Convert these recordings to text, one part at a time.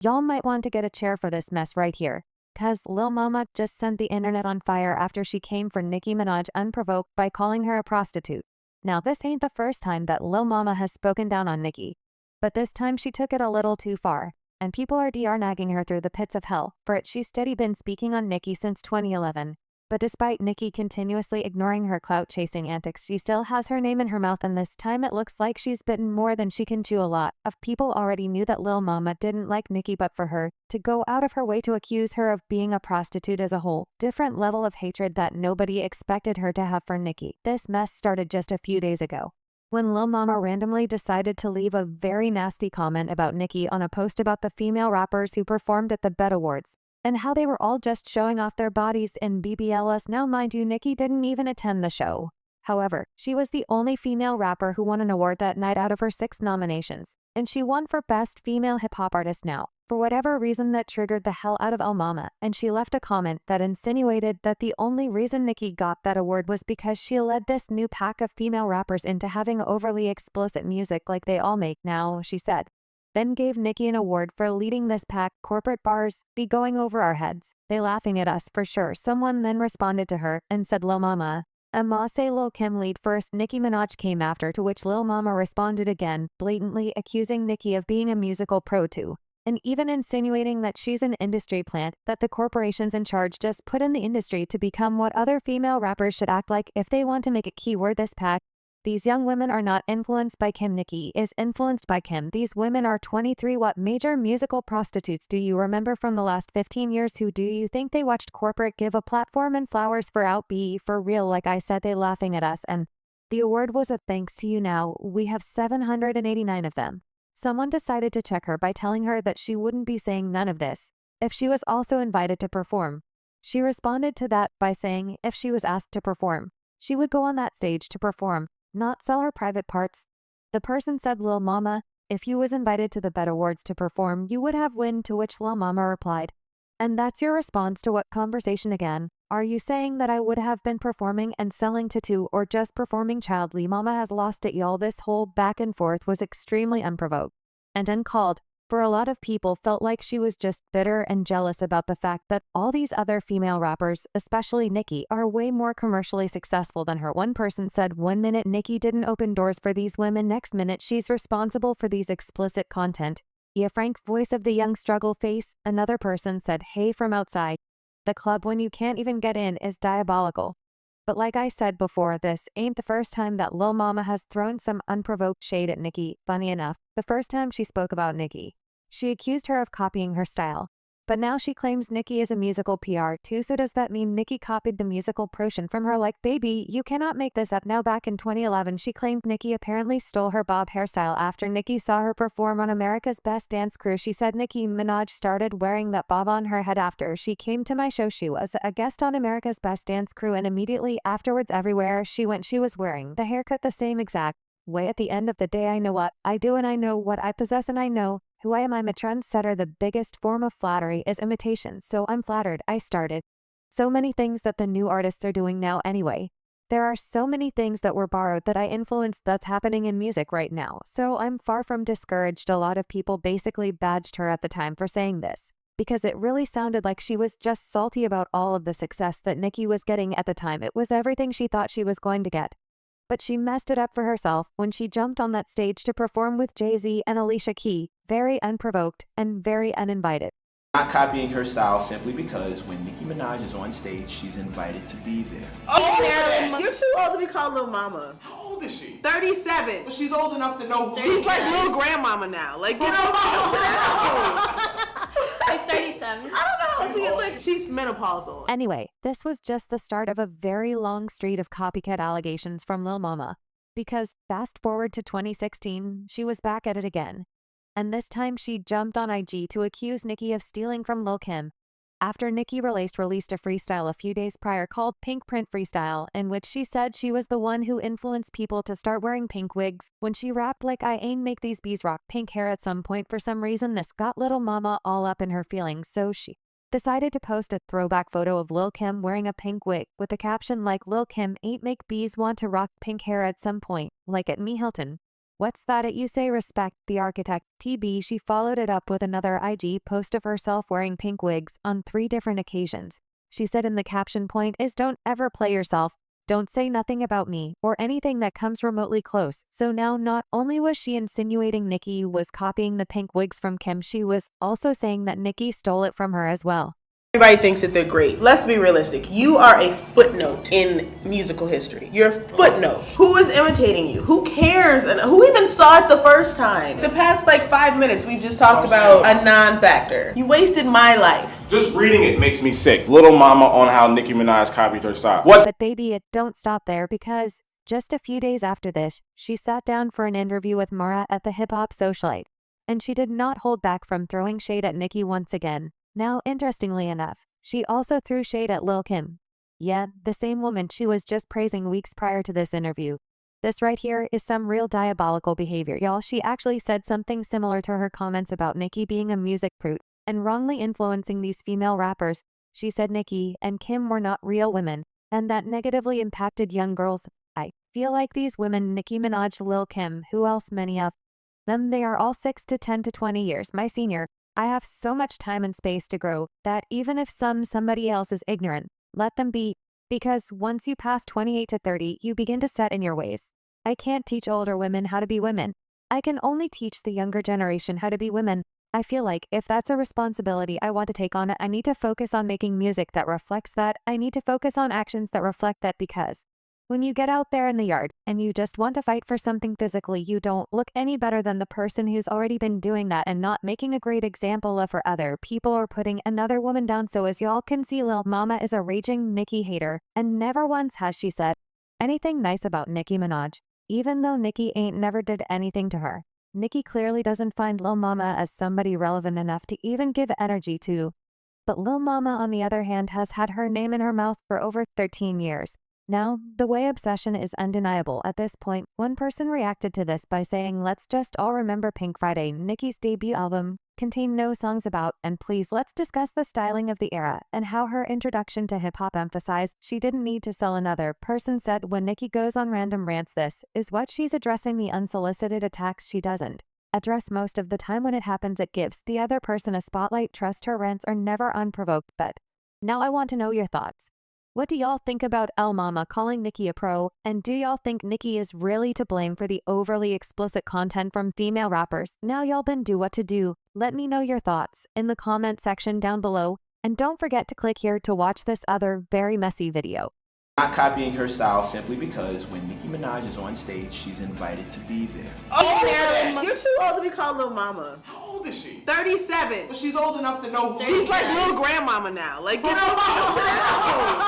Y'all might want to get a chair for this mess right here. Cause Lil Mama just sent the internet on fire after she came for Nicki Minaj unprovoked by calling her a prostitute. Now this ain't the first time that Lil Mama has spoken down on Nicki. But this time she took it a little too far. And people are nagging her through the pits of hell for it. She's steady been speaking on Nicki since 2011. But despite Nicki continuously ignoring her clout-chasing antics, she still has her name in her mouth, and this time it looks like she's bitten more than she can chew. A lot of people already knew that Lil Mama didn't like Nicki, but for her to go out of her way to accuse her of being a prostitute is a whole different level of hatred that nobody expected her to have for Nicki. This mess started just a few days ago, when Lil Mama randomly decided to leave a very nasty comment about Nicki on a post about the female rappers who performed at the BET Awards, and how they were all just showing off their bodies in BBLs. Now mind you, Nicki didn't even attend the show. However, she was the only female rapper who won an award that night out of her 6 nominations, and she won for Best Female Hip Hop Artist. Now, for whatever reason, that triggered the hell out of Lil Mama, and she left a comment that insinuated that the only reason Nicki got that award was because she led this new pack of female rappers into having overly explicit music like they all make now, she said. Then gave Nicki an award for leading this pack. Corporate bars be going over our heads. They laughing at us for sure. Someone then responded to her and said, Lil Mama, I'ma say Lil Kim lead first. Nicki Minaj came after, to which Lil Mama responded again, blatantly accusing Nicki of being a musical pro too, and even insinuating that she's an industry plant that the corporations in charge just put in the industry to become what other female rappers should act like if they want to make a keyword. This pack, these young women are not influenced by Kim. Nicki is influenced by Kim. These women are 23 what major musical prostitutes do you remember from the last 15 years? Who do you think they watched corporate give a platform and flowers for out? Be for real, like I said, they laughing at us, and the award was a thanks to you. Now we have 789 of them. Someone decided to check her by telling her that she wouldn't be saying none of this if she was also invited to perform. She responded to that by saying if she was asked to perform, she would go on that stage to perform, not sell her private parts. The person said, Lil Mama, if you was invited to the BET Awards to perform, you would have win, to which Lil Mama replied, and that's your response to what conversation again? Are you saying that I would have been performing and selling tattoo or just performing? Child, Lil Mama has lost it, y'all. This whole back and forth was extremely unprovoked and uncalled for. A lot of people felt like she was just bitter and jealous about the fact that all these other female rappers, especially Nicki, are way more commercially successful than her. One person said, one minute Nicki didn't open doors for these women, next minute she's responsible for these explicit content. Yeah, frank voice of the young struggle face. Another person said, hey, from outside the club when you can't even get in is diabolical. But like I said before, this ain't the first time that Lil Mama has thrown some unprovoked shade at Nicki. Funny enough, the first time she spoke about Nicki, she accused her of copying her style. But now she claims Nicki is a musical PR too, so does that mean Nicki copied the musical portion from her? Like, baby, you cannot make this up. Now back in 2011, she claimed Nicki apparently stole her bob hairstyle after Nicki saw her perform on America's Best Dance Crew. She said Nicki Minaj started wearing that bob on her head after she came to my show. She was a guest on America's Best Dance Crew, and immediately afterwards everywhere she went she was wearing the haircut the same exact way. At the end of the day, I know what I do and I know what I possess and I know who I am. I'm a trendsetter. The biggest form of flattery is imitation, so I'm flattered. I started so many things that the new artists are doing now anyway. There are so many things that were borrowed that I influenced that's happening in music right now, so I'm far from discouraged. A lot of people basically badged her at the time for saying this, because it really sounded like she was just salty about all of the success that Nicki was getting at the time. It was everything she thought she was going to get. But she messed it up for herself when she jumped on that stage to perform with Jay-Z and Alicia Keys, very unprovoked and very uninvited. Not copying her style simply because when Nicki Minaj is on stage, she's invited to be there. Oh, you're too old to be called Lil Mama. How old is she? 37. Well, she's old enough to know who She's like little grandmama now. Like, you know, sit down. She's 37. I don't know. She's menopausal. Anyway, this was just the start of a very long streak of copycat allegations from Lil Mama. Because fast forward to 2016, she was back at it again. And this time she jumped on IG to accuse Nicki of stealing from Lil Kim, after Nicki released a freestyle a few days prior called Pink Print Freestyle, in which she said she was the one who influenced people to start wearing pink wigs. When she rapped like I ain't make these bees rock pink hair at some point, for some reason this got Lil Mama all up in her feelings, so she decided to post a throwback photo of Lil Kim wearing a pink wig with a caption like Lil Kim ain't make bees want to rock pink hair at some point, like at me Hilton. What's that it you say respect the architect TB? She followed it up with another IG post of herself wearing pink wigs on 3 different occasions. She said in the caption point is don't ever play yourself, don't say nothing about me, or anything that comes remotely close. So now not only was she insinuating Nicki was copying the pink wigs from Kim, she was also saying that Nicki stole it from her as well. Everybody thinks that they're great. Let's be realistic. You are a footnote in musical history. You're a footnote. Who is imitating you? Who cares? And who even saw it the first time? The past 5 minutes, we've just talked about a non-factor. You wasted my life. Just reading it makes me sick. Lil Mama on how Nicki Minaj copied her style. What? But baby, it don't stop there, because just a few days after this, she sat down for an interview with Mara at the Hip Hop Socialite, and she did not hold back from throwing shade at Nicki once again. Now, interestingly enough, she also threw shade at Lil Kim. Yeah, the same woman she was just praising weeks prior to this interview. This right here is some real diabolical behavior, y'all. She actually said something similar to her comments about Nicki being a music prude and wrongly influencing these female rappers. She said Nicki and Kim were not real women, and that negatively impacted young girls. I feel like these women, Nicki Minaj, Lil Kim, who else, many of them, they are all 6 to 10 to 20 years my senior. I have so much time and space to grow that even if somebody else is ignorant, let them be, because once you pass 28 to 30, you begin to set in your ways. I can't teach older women how to be women. I can only teach the younger generation how to be women. I feel like if that's a responsibility I want to take on, I need to focus on making music that reflects that. I need to focus on actions that reflect that, because when you get out there in the yard and you just want to fight for something physically, you don't look any better than the person who's already been doing that and not making a great example of for other people or putting another woman down. So as y'all can see, Lil Mama is a raging Nicki hater, and never once has she said anything nice about Nicki Minaj, even though Nicki ain't never did anything to her. Nicki clearly doesn't find Lil Mama as somebody relevant enough to even give energy to. But Lil Mama, on the other hand, has had her name in her mouth for over 13 years. Now, the way obsession is undeniable at this point. One person reacted to this by saying, let's just all remember Pink Friday, Nicki's debut album, contained no songs about, and please let's discuss the styling of the era and how her introduction to hip-hop emphasized she didn't need to sell. Another person said when Nicki goes on random rants, this is what she's addressing, the unsolicited attacks she doesn't address most of the time. When it happens, it gives the other person a spotlight. Trust her rants are never unprovoked. But now I want to know your thoughts. What do y'all think about Lil Mama calling Nicki a pro, and do y'all think Nicki is really to blame for the overly explicit content from female rappers? Now y'all been do what to do. Let me know your thoughts in the comment section down below, and don't forget to click here to watch this other very messy video. Not copying her style simply because when Nicki Minaj is on stage, she's invited to be there. Oh, you're too old to be called Lil Mama. How old is she? 37. Well, she's old enough to know who She's like little grandmama now. Get on sit down.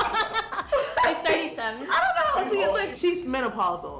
I'm 37. I don't know. She's menopausal.